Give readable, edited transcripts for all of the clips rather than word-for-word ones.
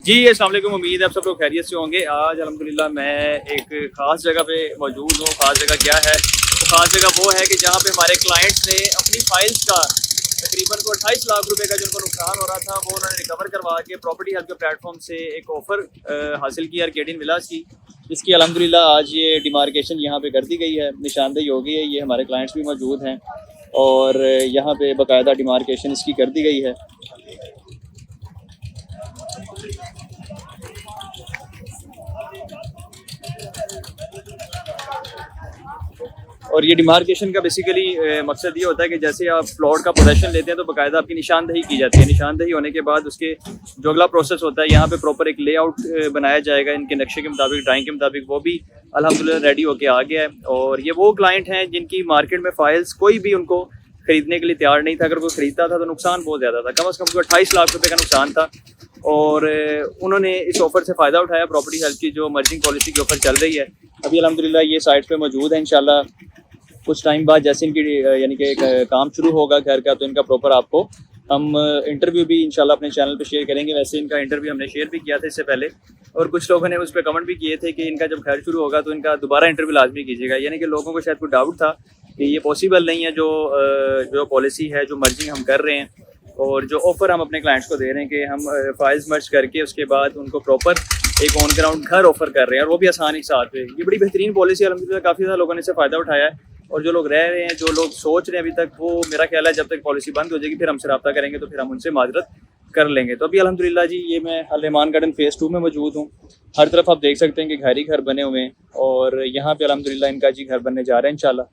जी अस्सलाम वालेकुम, उम्मीद है आप सब लोग खैरियत से होंगे। आज अल्हम्दुलिल्लाह मैं एक ख़ास जगह पे मौजूद हूँ। ख़ास जगह क्या है? तो ख़ास जगह वो है कि जहाँ पे हमारे क्लाइंट्स ने अपनी फाइल्स का तकरीबन को 28 लाख रुपए का जो उनको नुकसान हो रहा था वो उन्होंने रिकवर करवा के प्रॉपर्टी हेल्प के प्लेटफॉर्म से एक ऑफ़र हासिल किया आर्केडियन विलास की, जिसकी अल्हम्दुलिल्लाह आज ये डिमार्केशन यहाँ पे कर दी गई है, निशानदेही हो गई है। ये हमारे क्लाइंट्स भी मौजूद हैं और यहाँ पे बाकायदा डिमार्केशन इसकी कर दी गई है। और ये डिमार्केशन का बेसिकली मकसद ये होता है कि जैसे आप प्लॉट का पोजेशन लेते हैं तो बाकायदा आपकी निशानदेही की जाती है। निशानदेही होने के बाद उसके जो अगला प्रोसेस होता है, यहाँ पे प्रॉपर एक लेआउट बनाया जाएगा इनके नक्शे के मुताबिक, ड्राइंग के मुताबिक। वो भी अल्हम्दुलिल्लाह रेडी होके आ गया है। और ये वो क्लाइंट हैं जिनकी मार्केट में फाइल्स कोई भी उनको खरीदने के लिए तैयार नहीं था। अगर वो खरीदता था तो नुकसान बहुत ज़्यादा था, कम से कम 28 लाख रुपये का नुकसान था। और उन्होंने इस ऑफ़र से फ़ायदा उठाया। प्रॉपर्टी हेल्प की जो मर्जिंग पॉलिसी की ऑफ़र चल रही है, अभी अल्हम्दुलिल्लाह ये साइट पे मौजूद है। इंशाल्लाह कुछ टाइम बाद जैसे इनकी यानी कि काम शुरू होगा घर का, तो इनका प्रॉपर आपको हम इंटरव्यू भी इंशाल्लाह अपने चैनल पे शेयर करेंगे। वैसे इनका इंटरव्यू हमने शेयर भी किया था इससे पहले, और कुछ लोगों ने उस पर कमेंट भी किए थे कि इनका जब घर शुरू होगा तो इनका दोबारा इंटरव्यू लाजमी कीजिएगा। यानी कि लोगों को शायद कोई डाउट था कि ये पॉसिबल नहीं है जो पॉलिसी है, जो मर्जिंग हम कर रहे हैं और जो ऑफ़र हम अपने क्लाइंट्स को दे रहे हैं कि हम फाइल्स मर्ज करके उसके बाद उनको प्रॉपर एक ऑन ग्राउंड घर ऑफ़र कर रहे हैं, और वो भी आसानी के साथ। ये बड़ी बेहतरीन पॉलिसी अल्हम्दुलिल्लाह काफ़ी ज़्यादा लोगों ने इससे फ़ायदा उठाया है। और जो लोग रह रहे हैं, जो लोग सोच रहे हैं अभी तक, वो मेरा ख्याल है जब तक पॉलिसी बंद हो जाएगी फिर हमसे रब्ता करेंगे तो फिर हम उनसे माजरत कर लेंगे। तो अभी अल्हम्दुलिल्लाह जी ये मैं अल रहमान गार्डन फ़ेज़ 2 में मौजूद हूँ। हर तरफ आप देख सकते हैं कि घर ही घर बने हुए हैं और यहाँ पे अल्हम्दुलिल्लाह इनका जी घर बनने जा रहा है इंशाल्लाह,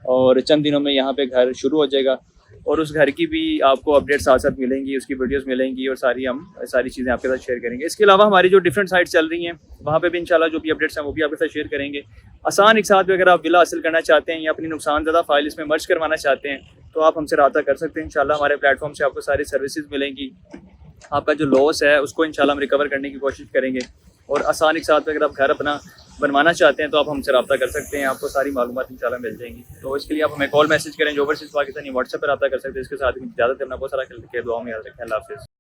और चंद दिनों में यहाँ पे घर शुरू हो जाएगा। और उस घर की भी आपको अपडेट साथ साथ मिलेंगी, उसकी वीडियोस मिलेंगी और सारी चीज़ें आपके साथ शेयर करेंगे। इसके अलावा हमारी जो डिफरेंट साइट्स चल रही हैं वहाँ पे भी इंशाल्लाह जो भी अपडेट्स हैं वो भी आपके साथ शेयर करेंगे। आसान एक साथ भी अगर आप विला हासिल करना चाहते हैं या अपनी नुकसान ज़्यादा फाइल इसमें मर्ज करवाना चाहते हैं तो आप हमसे रब्ता कर सकते हैं। इंशाल्लाह हमारे प्लेटफॉर्म से आपको सारी सर्विसेज मिलेंगी। आपका जो लॉस है उसको इंशाल्लाह हम रिकवर करने की कोशिश करेंगे। और आसानी के साथ अगर आप घर अपना बनवाना चाहते हैं तो आप हमसे रब्ता कर सकते हैं, आपको सारी मालूमात इंशाल्लाह मिल जाएंगी। तो इसके लिए आप हमें कॉल मैसेज करें, जो ओवरसीज़ पाकिस्तानी व्हाट्सएप पर रब्ता कर सकते हैं। इसके साथ इजाज़त है, अपना बहुत सारा ख्याल रखें, दुआ में याद रखें। अल्लाह हाफ़िज़।